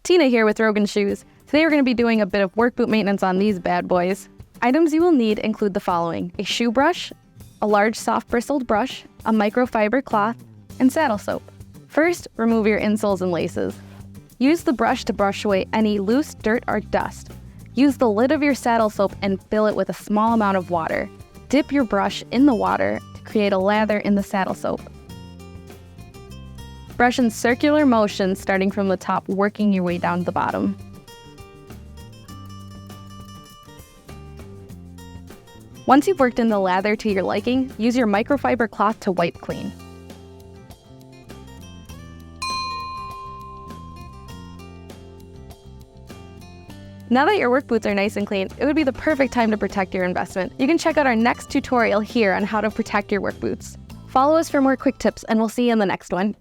Tina here with Rogan Shoes. Today we're going to be doing a bit of work boot maintenance on these bad boys. Items you will need include the following: a shoe brush, a large soft bristled brush, a microfiber cloth, and saddle soap. First, remove your insoles and laces. Use the brush to brush away any loose dirt or dust. Use the lid of your saddle soap and fill it with a small amount of water. Dip your brush in the water to create a lather in the saddle soap. Brush in circular motion, starting from the top, working your way down to the bottom. Once you've worked in the lather to your liking, use your microfiber cloth to wipe clean. Now that your work boots are nice and clean, it would be the perfect time to protect your investment. You can check out our next tutorial here on how to protect your work boots. Follow us for more quick tips, and we'll see you in the next one.